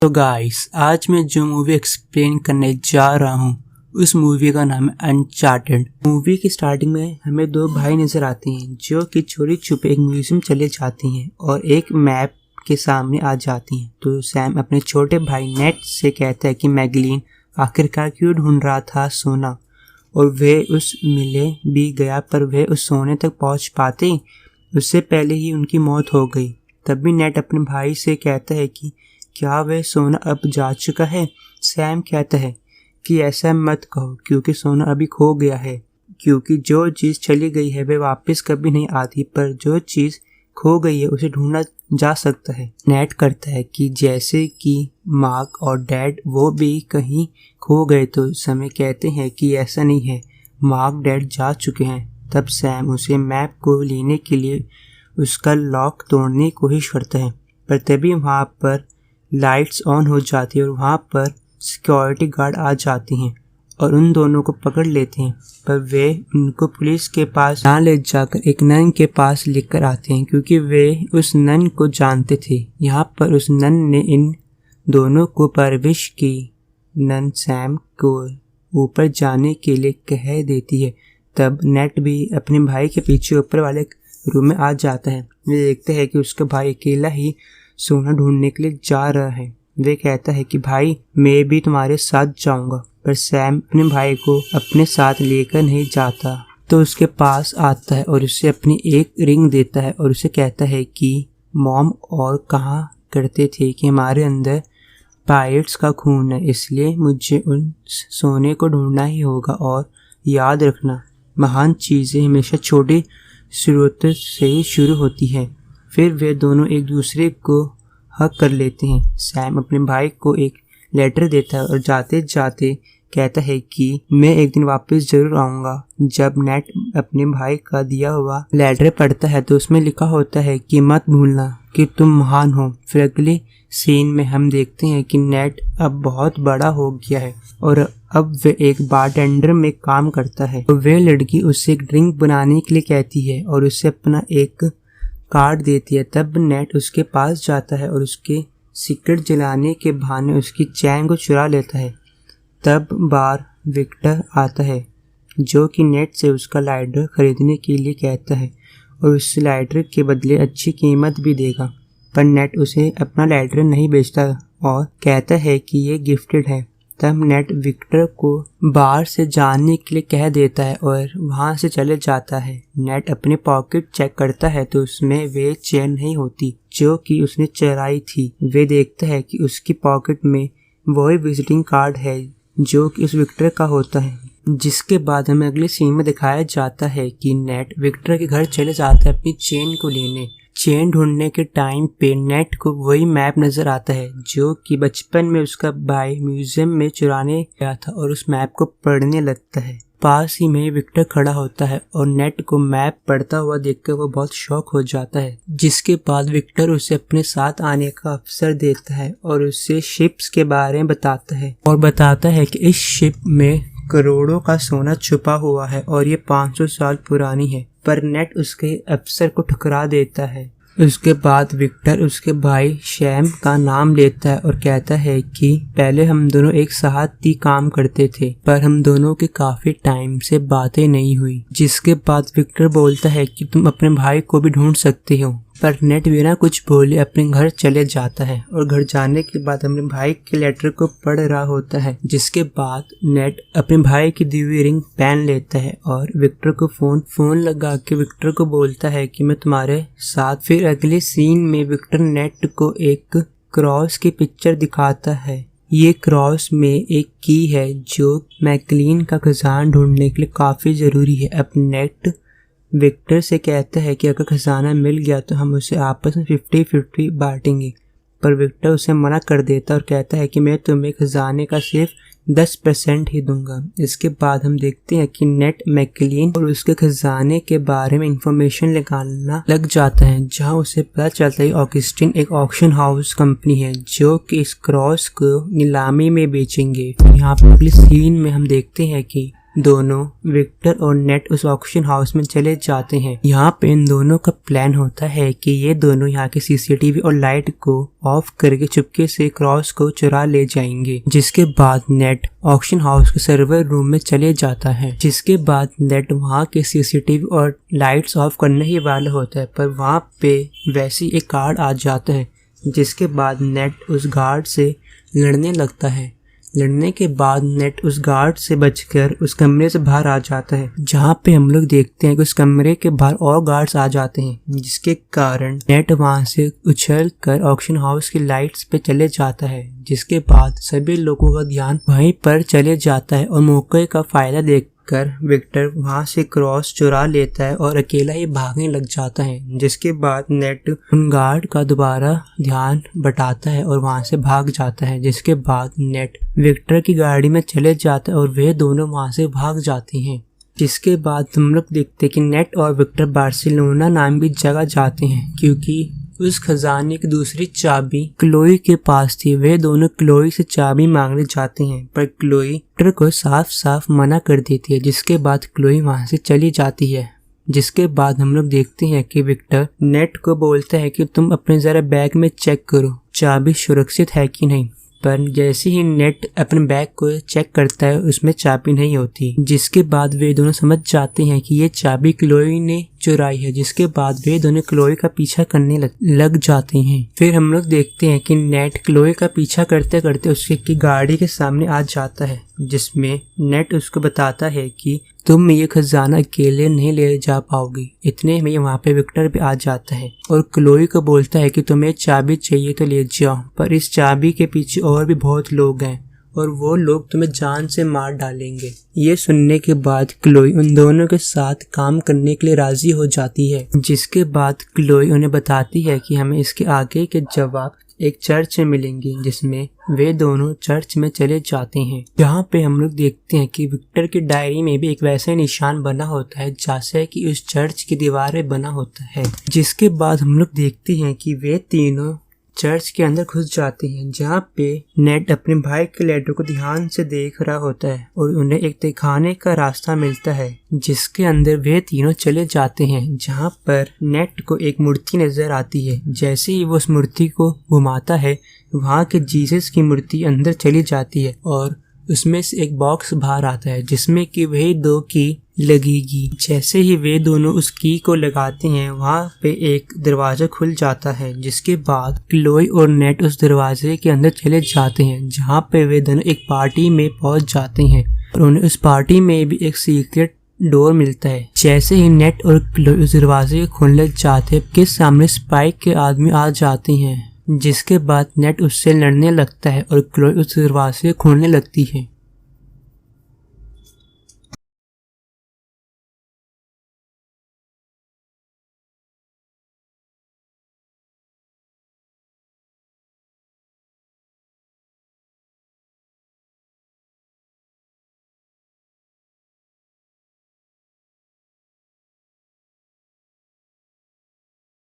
तो गाइस, आज मैं जो मूवी एक्सप्लेन करने जा रहा हूँ उस मूवी का नाम है अनचार्टेड। मूवी की स्टार्टिंग में हमें दो भाई नजर आते हैं जो कि चोरी छुपे एक म्यूजियम चले जाते हैं और एक मैप के सामने आ जाती हैं। तो सैम अपने छोटे भाई नेट से कहता है कि मैगलीन आखिरकार क्यों ढूंढ रहा था सोना, और वह उस मिले भी गया पर वह उस सोने तक पहुंच पाते उससे पहले ही उनकी मौत हो गई। तब भी नेट अपने भाई से कहता है कि क्या वह सोना अब जा चुका है। सैम कहता है कि ऐसा मत कहो क्योंकि सोना अभी खो गया है, क्योंकि जो चीज़ चली गई है वह वापस कभी नहीं आती, पर जो चीज़ खो गई है उसे ढूंढा जा सकता है। नेट करता है कि जैसे कि मार्क और डैड वो भी कहीं खो गए। तो समय कहते हैं कि ऐसा नहीं है, मार्क डैड जा चुके हैं। तब सैम उसे मैप को लेने के लिए उसका लॉक तोड़ने की कोशिश करता है, पर तभी वहाँ पर लाइट्स ऑन हो जाती है और वहाँ पर सिक्योरिटी गार्ड आ जाती हैं और उन दोनों को पकड़ लेते हैं। पर वे उनको पुलिस के पास ना ले जाकर एक नन के पास लेकर आते हैं क्योंकि वे उस नन को जानते थे। यहाँ पर उस नन ने इन दोनों को परवरिश की। नन सैम को ऊपर जाने के लिए कह देती है। तब नेट भी अपने भाई के पीछे ऊपर वाले रूम में आ जाता है। वे देखते हैं कि उसका भाई अकेला ही सोना ढूंढने के लिए जा रहा है। वे कहता है कि भाई मैं भी तुम्हारे साथ जाऊंगा, पर सैम अपने भाई को अपने साथ लेकर नहीं जाता। तो उसके पास आता है और उसे अपनी एक रिंग देता है और उसे कहता है कि मॉम और कहा करते थे कि हमारे अंदर पायरेट्स का खून है, इसलिए मुझे उन सोने को ढूंढना ही होगा। और याद रखना, महान चीज़ें हमेशा छोटी शुरुआत से ही शुरू होती है। फिर वे दोनों एक दूसरे को हक कर लेते हैं। सैम अपने भाई को एक लेटर देता है और जाते जाते कहता है कि मैं एक दिन वापस जरूर आऊँगा। जब नेट अपने भाई का दिया हुआ लेटर पढ़ता है तो उसमें लिखा होता है कि मत भूलना कि तुम महान हो। फिर अगले सीन में हम देखते हैं कि नेट अब बहुत बड़ा हो गया है और अब वे एक बारटेंडर में काम करता है। तो वे लड़की उससे एक ड्रिंक बनाने के लिए कहती है और उससे अपना एक कार्ड देती है। तब नेट उसके पास जाता है और उसके सिगरेट जलाने के बहाने उसकी चैन को चुरा लेता है। तब बार विक्टर आता है जो कि नेट से उसका लाइटर खरीदने के लिए कहता है और उस लाइटर के बदले अच्छी कीमत भी देगा, पर नेट उसे अपना लाइटर नहीं बेचता और कहता है कि ये गिफ्टेड है। तब नेट विक्टर को बाहर से जाने के लिए कह देता है और वहां से चले जाता है। नेट अपने पॉकेट चेक करता है तो उसमें वे चेन नहीं होती जो कि उसने चुराई थी। वे देखता है कि उसकी पॉकेट में वही विजिटिंग कार्ड है जो कि उस विक्टर का होता है। जिसके बाद हमें अगले सीन में दिखाया जाता है कि नेट विक्टर के घर चले जाता है अपनी चेन को लेने। चेन ढूंढने के टाइम पे नेट को वही मैप नजर आता है जो कि बचपन में उसका भाई म्यूजियम में चुराने गया था और उस मैप को पढ़ने लगता है। पास ही में विक्टर खड़ा होता है और नेट को मैप पढ़ता हुआ देखकर वो बहुत शॉक हो जाता है। जिसके बाद विक्टर उसे अपने साथ आने का अवसर देता है और उससे शिप्स के बारे में बताता है और बताता है कि इस शिप में करोड़ों का सोना छुपा हुआ है और ये 500 साल पुरानी है, पर नेट उसके अफसर को ठुकरा देता है। उसके बाद विक्टर उसके भाई शैम का नाम लेता है और कहता है कि पहले हम दोनों एक साथ ही काम करते थे, पर हम दोनों के काफी टाइम से बातें नहीं हुई। जिसके बाद विक्टर बोलता है कि तुम अपने भाई को भी ढूंढ सकते हो, पर नेट बिना कुछ बोले अपने घर चले जाता है और घर जाने के बाद अपने भाई के लेटर को पढ़ रहा होता है। जिसके बाद नेट अपने भाई की दी हुई रिंग पहन लेता है और विक्टर को फोन लगा के विक्टर को बोलता है कि मैं तुम्हारे साथ। फिर अगले सीन में विक्टर नेट को एक क्रॉस की पिक्चर दिखाता है। ये क्रॉस में एक की है जो मैगलीन का खजाना ढूंढने के लिए काफी जरूरी है। अब नेट विक्टर से कहता है कि अगर खजाना मिल गया तो हम उसे आपस में 50-50 बांटेंगे, पर विक्टर उसे मना कर देता और कहता है कि मैं तुम्हें खजाने का सिर्फ 10% ही दूंगा। इसके बाद हम देखते हैं कि नेट मैगलीन और उसके खजाने के बारे में इंफॉर्मेशन निकालना लग जाता है, जहां उसे पता चलता है ऑगस्टिन एक ऑक्शन हाउस कंपनी है जो कि इस क्रॉस को नीलामी में बेचेंगे। यहाँ पर अगले सीन में हम देखते हैं कि दोनों विक्टर और नेट उस ऑक्शन हाउस में चले जाते हैं। यहाँ पे इन दोनों का प्लान होता है कि ये दोनों यहाँ के सीसीटीवी और लाइट को ऑफ करके चुपके से क्रॉस को चुरा ले जाएंगे। जिसके बाद नेट ऑक्शन हाउस के सर्वर रूम में चले जाता है। जिसके बाद नेट वहाँ के सीसीटीवी और लाइट्स ऑफ करने ही वाला होता है, पर वहाँ पे वैसे ही एक गार्ड आ जाता है। जिसके बाद नेट उस गार्ड से लड़ने लगता है। लड़ने के बाद नेट उस गार्ड से बचकर उस कमरे से बाहर आ जाता है, जहाँ पे हम लोग देखते हैं कि उस कमरे के बाहर और गार्ड्स आ जाते हैं, जिसके कारण नेट वहाँ से उछल कर ऑक्शन हाउस की लाइट्स पे चले जाता है। जिसके बाद सभी लोगों का ध्यान वहीं पर चले जाता है और मौके का फायदा देखकर विक्टर वहां से क्रॉस चुरा लेता है और अकेला ही भागने लग जाता है। जिसके बाद नेट उन गार्ड का दोबारा ध्यान बटाता है और वहां से भाग जाता है। जिसके बाद नेट विक्टर की गाड़ी में चले जाता है और वे दोनों वहां से भाग जाते हैं। जिसके बाद हम लोग देखते हैं कि नेट और विक्टर बार्सिलोना नाम की जगह जाते हैं, क्योंकि उस खजाने की दूसरी चाबी क्लोई के पास थी। वे दोनों क्लोई से चाबी मांगने जाते हैं, पर क्लोई विक्टर को साफ साफ मना कर देती है। जिसके बाद क्लोई वहां से चली जाती है। जिसके बाद हम लोग देखते हैं कि विक्टर नेट को बोलता है कि तुम अपने जरा बैग में चेक करो चाबी सुरक्षित है कि नहीं। पर जैसे ही नेट अपने बैग को चेक करता है उसमें चाबी नहीं होती। जिसके बाद वे दोनों समझ जाते हैं कि ये चाबी क्लोई ने चुराई है। जिसके बाद वे दोनों क्लोई का पीछा करने लग जाते हैं। फिर हम लोग देखते हैं कि नेट क्लोई का पीछा करते करते उसकी गाड़ी के सामने आ जाता है, जिसमें नेट उसको बताता है कि तुम ये खजाना अकेले नहीं ले जा पाओगी। इतने में वहाँ पे विक्टर भी आ जाता है और क्लोई को बोलता है कि तुम्हें चाबी चाहिए तो ले जाओ, पर इस चाबी के पीछे और भी बहुत लोग हैं और वो लोग तुम्हें जान से मार डालेंगे। ये सुनने के बाद क्लोई उन दोनों के साथ काम करने के लिए राजी हो जाती है। जिसके बाद क्लोई उन्हें बताती है कि हमें इसके आगे के जवाब एक चर्च में मिलेंगे, जिसमें वे दोनों चर्च में चले जाते हैं। जहाँ पे हम लोग देखते हैं कि विक्टर की डायरी में भी एक वैसा निशान बना होता है जैसे कि उस चर्च की दीवारें बना होता है। जिसके बाद हम लोग देखते हैं कि वे तीनों चर्च के अंदर घुस जाते हैं, जहाँ पे नेट अपने भाई के लेटर को ध्यान से देख रहा होता है और उन्हें एक तहखाने का रास्ता मिलता है, जिसके अंदर वे तीनों चले जाते हैं। जहाँ पर नेट को एक मूर्ति नजर आती है। जैसे ही वो उस मूर्ति को घुमाता है, वहाँ के जीसस की मूर्ति अंदर चली जाती है और उसमें से एक बॉक्स बाहर आता है, जिसमें कि वही 2 की लगेगी। जैसे ही वे दोनों उस की को लगाते हैं, वहाँ पे एक दरवाजा खुल जाता है। जिसके बाद क्लोई और नेट उस दरवाजे के अंदर चले जाते हैं, जहाँ पे वे दोनों एक पार्टी में पहुंच जाते हैं और उन्हें उस पार्टी में भी एक सीक्रेट डोर मिलता है। जैसे ही नेट और क्लोई उस दरवाजे को खोलने जाते हैं कि सामने स्पाइक के आदमी आ जाते हैं। जिसके बाद नेट उससे लड़ने लगता है और क्लोई उस दरवाजे को खोलने लगती है।